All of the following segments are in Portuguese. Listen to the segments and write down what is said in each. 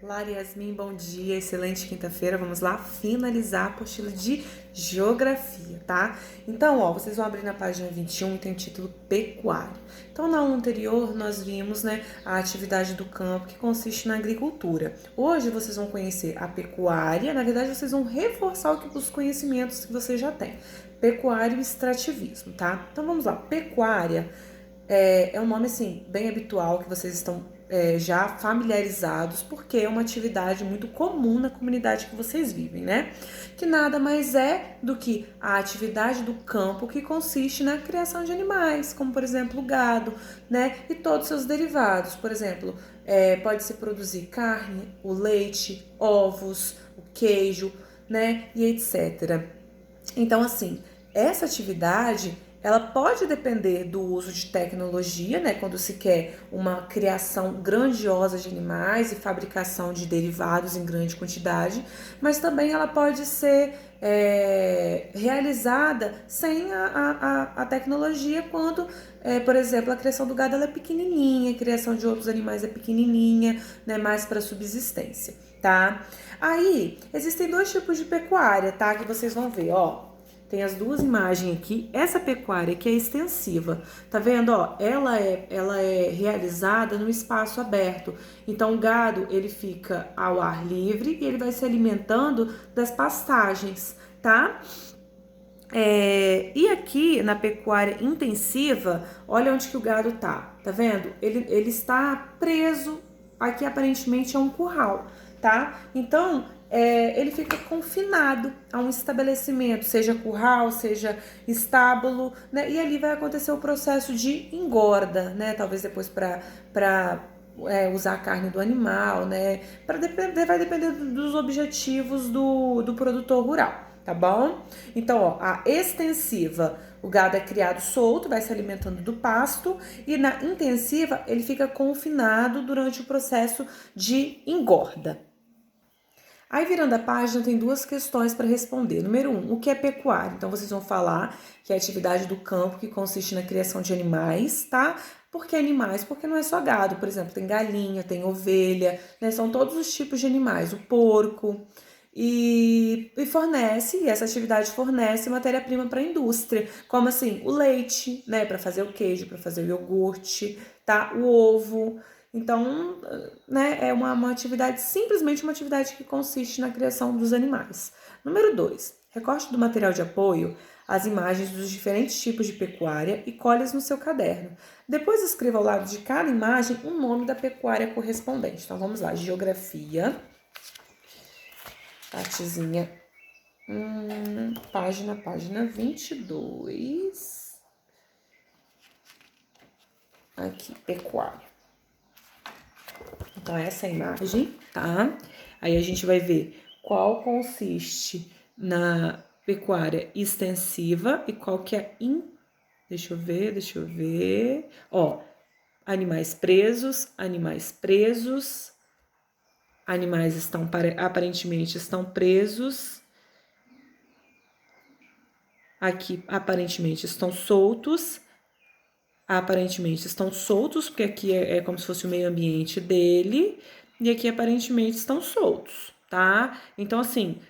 Lara Yasmin, bom dia, excelente quinta-feira. Vamos lá finalizar a apostila de geografia, tá? Então, vocês vão abrir na página 21, tem o título pecuária. Então, na aula anterior, nós vimos, a atividade do campo, que consiste na agricultura. Hoje, vocês vão conhecer a pecuária, na verdade, vocês vão reforçar os conhecimentos que vocês já têm. Pecuária e extrativismo, tá? Então, vamos lá. Pecuária é um nome, assim, bem habitual, que vocês estão já familiarizados, porque é uma atividade muito comum na comunidade que vocês vivem, né? Que nada mais é do que a atividade do campo, que consiste na criação de animais, como por exemplo o gado, né? E todos os seus derivados. Por exemplo, pode-se produzir carne, o leite, ovos, o queijo, né? E etc. Então, assim, essa atividade ela pode depender do uso de tecnologia, né, quando se quer uma criação grandiosa de animais e fabricação de derivados em grande quantidade, mas também ela pode ser realizada sem a tecnologia, quando, por exemplo, a criação do gado ela é pequenininha, a criação de outros animais é pequenininha, né, mais para subsistência, tá? Aí, existem dois tipos de pecuária, tá, que vocês vão ver, Tem as duas imagens aqui. Essa pecuária que é extensiva, tá vendo? Ela é realizada no espaço aberto. Então o gado ele fica ao ar livre e ele vai se alimentando das pastagens, tá? E aqui na pecuária intensiva, olha onde que o gado tá vendo? Ele está preso, aqui aparentemente é um curral, tá? Então, ele fica confinado a um estabelecimento, seja curral, seja estábulo, né? E ali vai acontecer o processo de engorda, né? Talvez depois para usar a carne do animal, né? Vai depender dos objetivos do produtor rural. Tá bom? Então, a extensiva, o gado é criado solto, vai se alimentando do pasto, e na intensiva, ele fica confinado durante o processo de engorda. Aí, virando a página, tem duas questões para responder. Número 1, o que é pecuária? Então, vocês vão falar que é a atividade do campo que consiste na criação de animais, tá? Por que animais? Porque não é só gado, por exemplo, tem galinha, tem ovelha, né? São todos os tipos de animais, o porco. E essa atividade fornece matéria-prima para a indústria, como assim, o leite, né, para fazer o queijo, para fazer o iogurte, tá? O ovo. Então, né, é uma atividade, simplesmente uma atividade que consiste na criação dos animais. Número 2, recorte do material de apoio, as imagens dos diferentes tipos de pecuária e colhe-as no seu caderno. Depois escreva ao lado de cada imagem o nome da pecuária correspondente. Então, vamos lá, geografia. Partezinha, página 22. Aqui, pecuária. Então, essa é a imagem, tá? Aí a gente vai ver qual consiste na pecuária extensiva e qual que é Deixa eu ver. Animais presos, animais aparentemente estão presos. Aqui aparentemente estão soltos. Porque aqui é como se fosse o meio ambiente dele. E aqui aparentemente estão soltos, tá? Então, assim,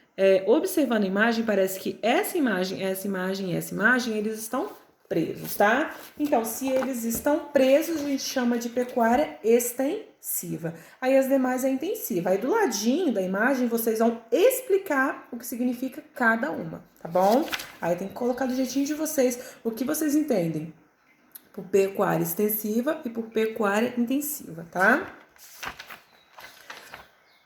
observando a imagem, parece que essa imagem, eles estão presos, tá? Então, se eles estão presos, a gente chama de pecuária extensiva. Aí as demais é intensiva. Aí do ladinho da imagem, vocês vão explicar o que significa cada uma, tá bom? Aí tem que colocar do jeitinho de vocês o que vocês entendem por pecuária extensiva e por pecuária intensiva, tá?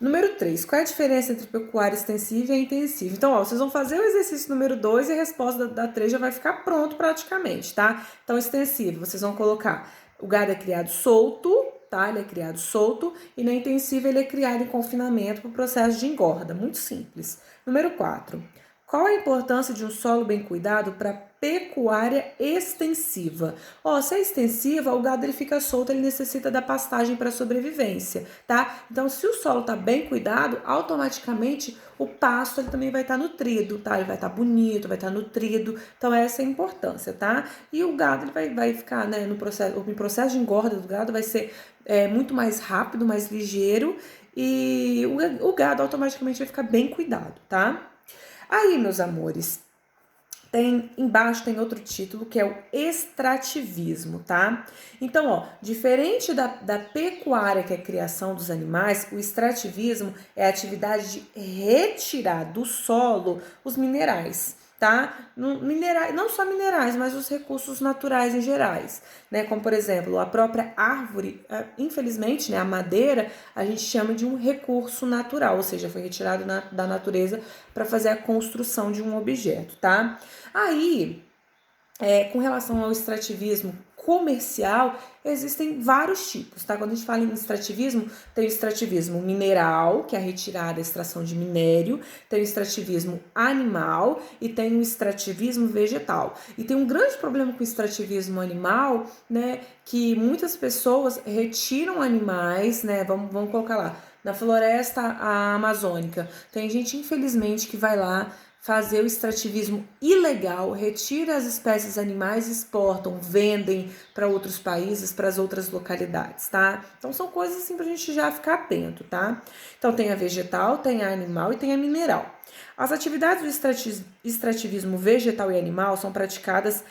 Número 3, qual é a diferença entre pecuária extensiva e intensiva? Então, vocês vão fazer o exercício número 2 e a resposta da 3 já vai ficar pronto praticamente, tá? Então, extensiva, vocês vão colocar o gado é criado solto, tá? Ele é criado solto, e na intensiva ele é criado em confinamento para o processo de engorda, muito simples. Número 4, qual a importância de um solo bem cuidado para pecuária extensiva? Se é extensiva, o gado ele fica solto, ele necessita da pastagem para sobrevivência, tá? Então, se o solo tá bem cuidado, automaticamente o pasto ele também vai estar nutrido, tá? Ele vai estar bonito, vai estar nutrido. Então, essa é a importância, tá? E o gado ele vai ficar, né, o processo de engorda do gado vai ser muito mais rápido, mais ligeiro, e o gado automaticamente vai ficar bem cuidado, tá? Aí, meus amores, embaixo tem outro título que é o extrativismo, tá? Então, ó, diferente da pecuária, que é a criação dos animais, o extrativismo é a atividade de retirar do solo os minerais, tá? Não só minerais, mas os recursos naturais em gerais, né? Como, por exemplo, a própria árvore, infelizmente, né, a madeira, a gente chama de um recurso natural, ou seja, foi retirado da natureza para fazer a construção de um objeto, tá? Aí, com relação ao extrativismo comercial, existem vários tipos, tá? Quando a gente fala em extrativismo, tem o extrativismo mineral, que é a retirada, a extração de minério, tem o extrativismo animal e tem o extrativismo vegetal. E tem um grande problema com o extrativismo animal, né, que muitas pessoas retiram animais, né, vamos colocar lá, na floresta amazônica. Tem gente, infelizmente, que vai lá fazer o extrativismo ilegal, retira as espécies animais, exportam, vendem para outros países, para as outras localidades, tá? Então são coisas assim pra gente já ficar atento, tá? Então tem a vegetal, tem a animal e tem a mineral. As atividades do extrativismo vegetal e animal são praticadas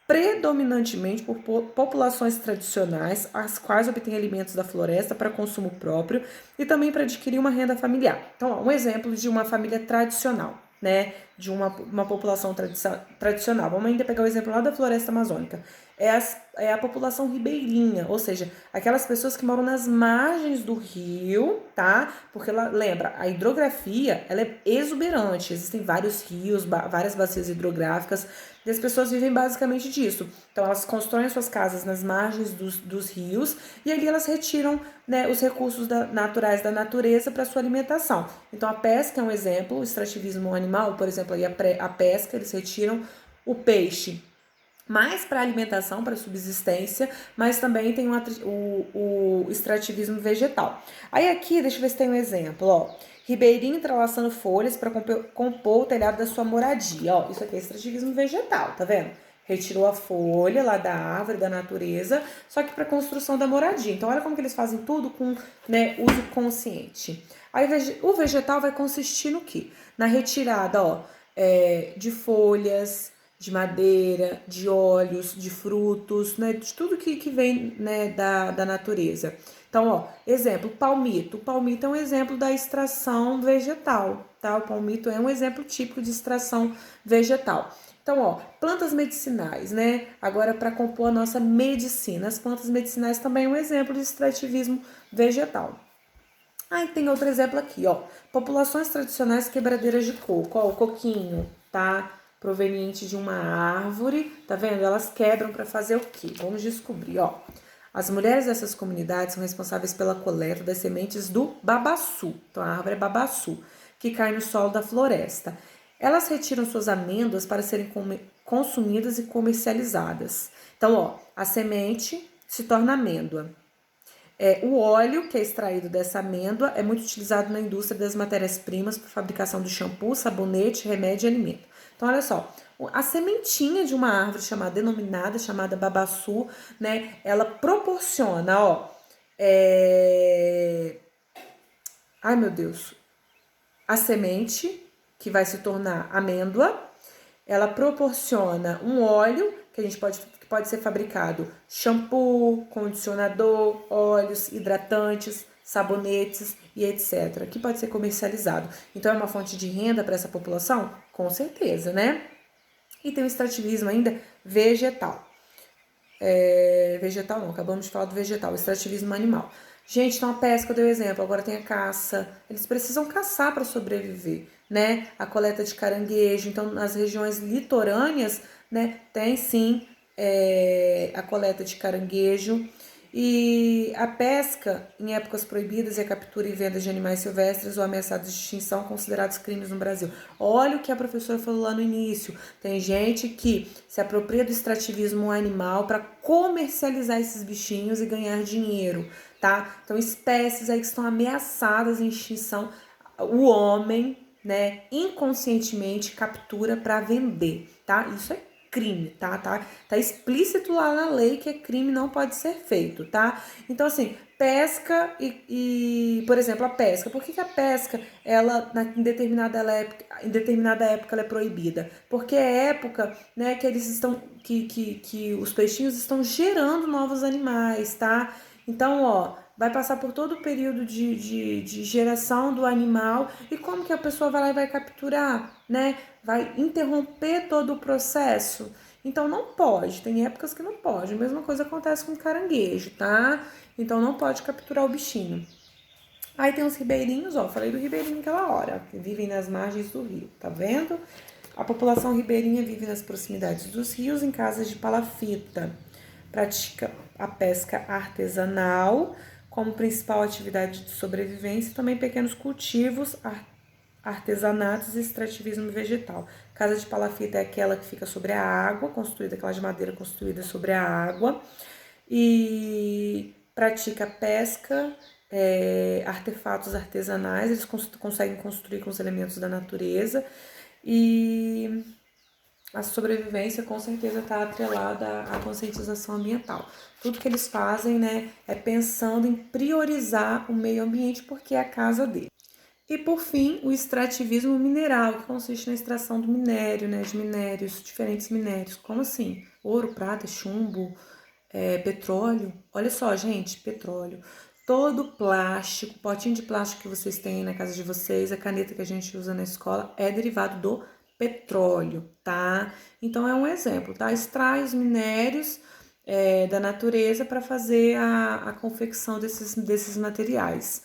predominantemente por populações tradicionais, as quais obtêm alimentos da floresta para consumo próprio e também para adquirir uma renda familiar. Então, ó, um exemplo de uma família tradicional, né, de uma população tradicional. Vamos ainda pegar o exemplo lá da floresta amazônica. É a população ribeirinha, ou seja, aquelas pessoas que moram nas margens do rio, tá? Porque lembra, a hidrografia, ela é exuberante, existem vários rios, várias bacias hidrográficas, e as pessoas vivem basicamente disso. Então, elas constroem suas casas nas margens dos rios e ali elas retiram, né, os recursos naturais da natureza para sua alimentação. Então, a pesca é um exemplo, o extrativismo animal, por exemplo, aí a pesca, eles retiram o peixe mais para alimentação, para subsistência, mas também tem o extrativismo vegetal. Aí aqui, deixa eu ver se tem um exemplo, ó. Ribeirinho entrelaçando folhas para compor o telhado da sua moradia, ó. Isso aqui é extrativismo vegetal, tá vendo? Retirou a folha lá da árvore, da natureza, só que para construção da moradia. Então, olha como que eles fazem tudo com, né, uso consciente. Aí, o vegetal vai consistir no quê? Na retirada, ó, de folhas, de madeira, de óleos, de frutos, né, de tudo que vem, né, da natureza. Então, ó, exemplo, palmito. O palmito é um exemplo da extração vegetal, tá? O palmito é um exemplo típico de extração vegetal. Então, ó, plantas medicinais, né? Agora, para compor a nossa medicina, as plantas medicinais também é um exemplo de extrativismo vegetal. Aí tem outro exemplo aqui, ó. Populações tradicionais quebradeiras de coco, ó, o coquinho, tá? Proveniente de uma árvore, tá vendo? Elas quebram para fazer o quê? Vamos descobrir, ó. As mulheres dessas comunidades são responsáveis pela coleta das sementes do babaçu, então a árvore é babaçu, que cai no solo da floresta. Elas retiram suas amêndoas para serem consumidas e comercializadas. Então, ó, a semente se torna amêndoa. O óleo que é extraído dessa amêndoa é muito utilizado na indústria das matérias-primas para fabricação de shampoo, sabonete, remédio e alimento. Então, olha só, a sementinha de uma árvore denominada babaçu, né? Ela proporciona, ó, ai meu Deus, a semente que vai se tornar amêndoa, ela proporciona um óleo que pode ser fabricado shampoo, condicionador, óleos, hidratantes, sabonetes e etc., que pode ser comercializado. Então, é uma fonte de renda para essa população? Com certeza, né? E tem o extrativismo ainda vegetal. Vegetal não, acabamos de falar do vegetal, o extrativismo animal. Gente, então a pesca eu dei o exemplo, agora tem a caça. Eles precisam caçar para sobreviver, né? A coleta de caranguejo. Então, nas regiões litorâneas, né, tem sim a coleta de caranguejo. E a pesca em épocas proibidas e a captura e venda de animais silvestres ou ameaçados de extinção considerados crimes no Brasil. Olha o que a professora falou lá no início. Tem gente que se apropria do extrativismo animal para comercializar esses bichinhos e ganhar dinheiro, tá? Então, espécies aí que estão ameaçadas em extinção, o homem, né, inconscientemente captura para vender, tá? Isso é crime, tá? Tá explícito lá na lei que é crime, não pode ser feito, tá? Então, assim, pesca por exemplo, a pesca. Por que a pesca, ela, em determinada época ela é proibida? Porque é época, né, que eles estão, que os peixinhos estão gerando novos animais, tá? Então, ó, vai passar por todo o período de geração do animal. E como que a pessoa vai lá e vai capturar, né? Vai interromper todo o processo. Então não pode, tem épocas que não pode. A mesma coisa acontece com o caranguejo, tá? Então não pode capturar o bichinho. Aí tem os ribeirinhos, ó, falei do ribeirinho aquela hora, que vivem nas margens do rio, tá vendo? A população ribeirinha vive nas proximidades dos rios, em casas de palafita. Pratica a pesca artesanal como principal atividade de sobrevivência e também pequenos cultivos, artesanatos e extrativismo vegetal. Casa de palafita é aquela que fica sobre a água, construída, aquela de madeira construída sobre a água. E pratica pesca, artefatos artesanais, eles conseguem construir com os elementos da natureza. E a sobrevivência com certeza está atrelada à conscientização ambiental. Tudo que eles fazem, né, é pensando em priorizar o meio ambiente porque é a casa dele. E por fim, o extrativismo mineral, que consiste na extração do minério, né, de minérios, diferentes minérios, como assim? Ouro, prata, chumbo, petróleo. Olha só, gente, petróleo. Todo plástico, potinho de plástico que vocês têm na casa de vocês, a caneta que a gente usa na escola, é derivado do petróleo, tá? Então é um exemplo, tá? Extrai os minérios da natureza para fazer a confecção desses materiais.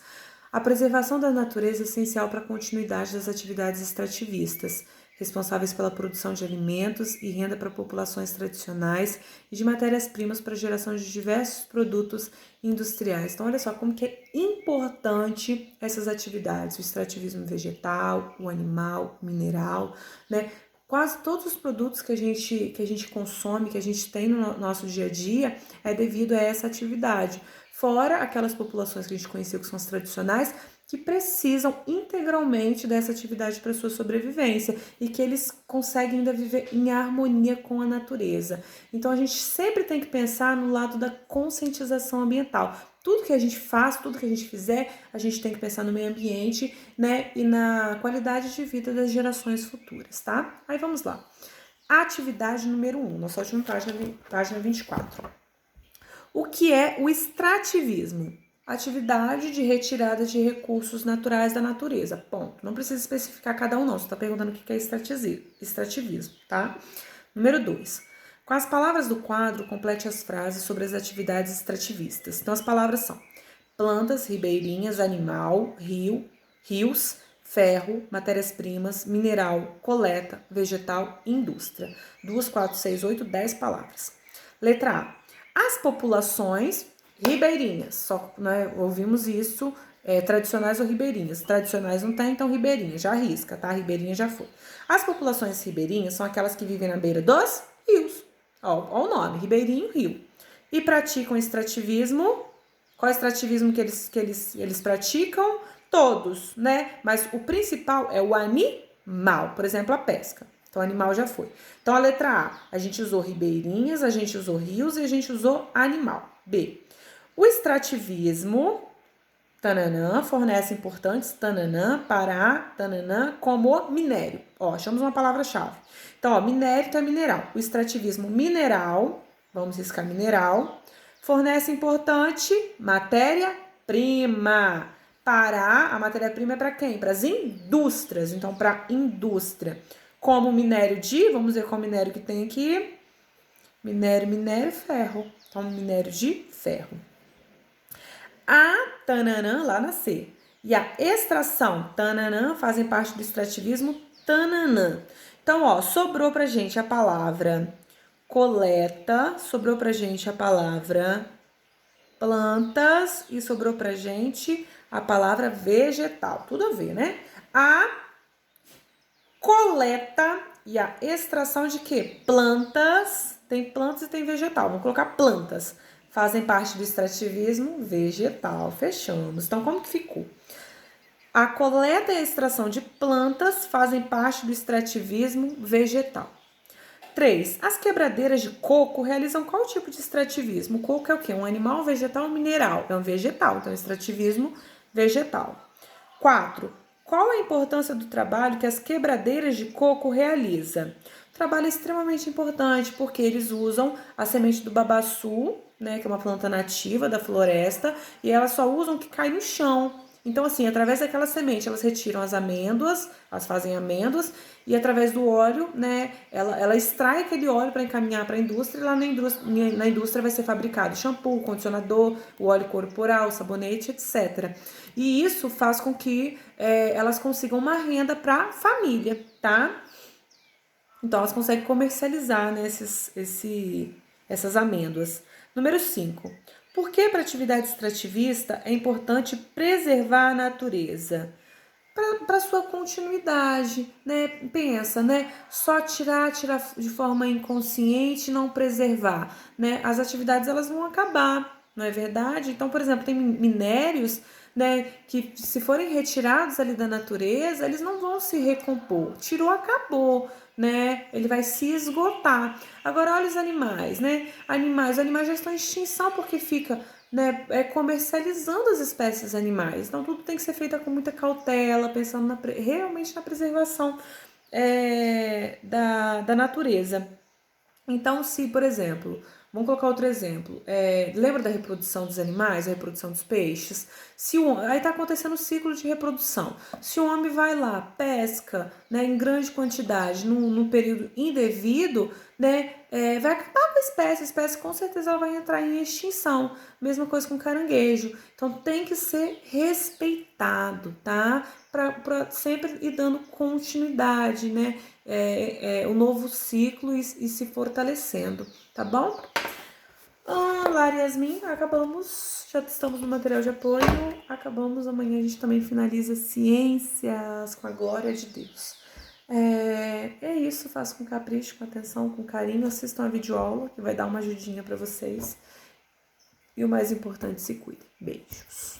A preservação da natureza é essencial para a continuidade das atividades extrativistas, responsáveis pela produção de alimentos e renda para populações tradicionais e de matérias-primas para a geração de diversos produtos industriais. Então, olha só como que é importante essas atividades, o extrativismo vegetal, o animal, o mineral, né? Quase todos os produtos que a gente consome, que a gente tem no nosso dia a dia, é devido a essa atividade. Fora aquelas populações que a gente conheceu que são as tradicionais, que precisam integralmente dessa atividade para sua sobrevivência e que eles conseguem ainda viver em harmonia com a natureza. Então a gente sempre tem que pensar no lado da conscientização ambiental. Tudo que a gente faz, tudo que a gente fizer, a gente tem que pensar no meio ambiente, né, e na qualidade de vida das gerações futuras, tá? Aí vamos lá. Atividade número 1, nossa última página 24. O que é o extrativismo? Atividade de retirada de recursos naturais da natureza. Ponto. Não precisa especificar cada um, não. Você está perguntando o que é extrativismo, tá? Número 2. Com as palavras do quadro, complete as frases sobre as atividades extrativistas. Então, as palavras são plantas, ribeirinhas, animal, rios, ferro, matérias-primas, mineral, coleta, vegetal, indústria. 2, 4, 6, 8, 10 palavras. Letra A. As populações ribeirinhas, só, né, ouvimos isso, tradicionais ou ribeirinhas. Tradicionais não tem, então ribeirinha, já arrisca, tá? Ribeirinha já foi. As populações ribeirinhas são aquelas que vivem na beira dos rios. Ó o nome, ribeirinho, rio. E praticam extrativismo. Qual é o extrativismo que eles praticam? Todos, né? Mas o principal é o animal, por exemplo, a pesca. Então, animal já foi. Então, a letra A gente usou ribeirinhas, a gente usou rios e a gente usou animal. B. O extrativismo, tananã, fornece importantes, tananã, para, tananã, como minério. Ó, achamos uma palavra-chave. Então, ó, minério é mineral. O extrativismo mineral, vamos riscar mineral, fornece importante matéria-prima. Para, a matéria-prima é para quem? Para as indústrias. Então, para indústria. Como minério vamos ver qual minério que tem aqui. Minério, ferro. Então, minério de ferro. A tananã, lá na C. E a extração, tananã, fazem parte do extrativismo, tananã. Então, ó, sobrou pra gente a palavra coleta, sobrou pra gente a palavra plantas e sobrou pra gente a palavra vegetal. Tudo a ver, né? A coleta e a extração de quê? Plantas. Tem plantas e tem vegetal. Vamos colocar plantas. Fazem parte do extrativismo vegetal. Fechamos. Então, como que ficou? A coleta e a extração de plantas fazem parte do extrativismo vegetal. 3. As quebradeiras de coco realizam qual tipo de extrativismo? O coco é o quê? Um animal, vegetal ou mineral? É um vegetal, então extrativismo vegetal. 4. Qual a importância do trabalho que as quebradeiras de coco realizam? O trabalho é extremamente importante porque eles usam a semente do babaçu, né, que é uma planta nativa da floresta, e elas só usam o que cai no chão. Então, assim, através daquela semente, elas retiram as amêndoas, elas fazem amêndoas, e através do óleo, né, ela extrai aquele óleo para encaminhar para a indústria, e lá na indústria vai ser fabricado shampoo, condicionador, o óleo corporal, sabonete, etc. E isso faz com que elas consigam uma renda para a família, tá? Então, elas conseguem comercializar, né, essas amêndoas. Número 5. Por que para a atividade extrativista é importante preservar a natureza? Para sua continuidade, né? Pensa, né? Só tirar de forma inconsciente, não preservar, né? As atividades elas vão acabar, não é verdade? Então, por exemplo, tem minérios, né, que se forem retirados ali da natureza, eles não vão se recompor. Tirou, acabou, né? Ele vai se esgotar. Agora, olha os animais, né? Os animais já estão em extinção porque fica, né, comercializando as espécies animais. Então, tudo tem que ser feito com muita cautela, pensando realmente na preservação da natureza. Então, se, por exemplo, vamos colocar outro exemplo, lembra da reprodução dos animais, a reprodução dos peixes? Aí está acontecendo o ciclo de reprodução. Se o homem vai lá, pesca, né, em grande quantidade, num período indevido, né, vai acabar com a espécie com certeza ela vai entrar em extinção. Mesma coisa com caranguejo. Então tem que ser respeitado, tá? Para sempre ir dando continuidade, né? O novo ciclo e se fortalecendo, tá bom? Lara e Yasmin, acabamos, já estamos no material de apoio, acabamos, amanhã a gente também finaliza ciências com a glória de Deus. É isso, faço com capricho, com atenção, com carinho, assistam a videoaula que vai dar uma ajudinha para vocês. E o mais importante, se cuidem. Beijos.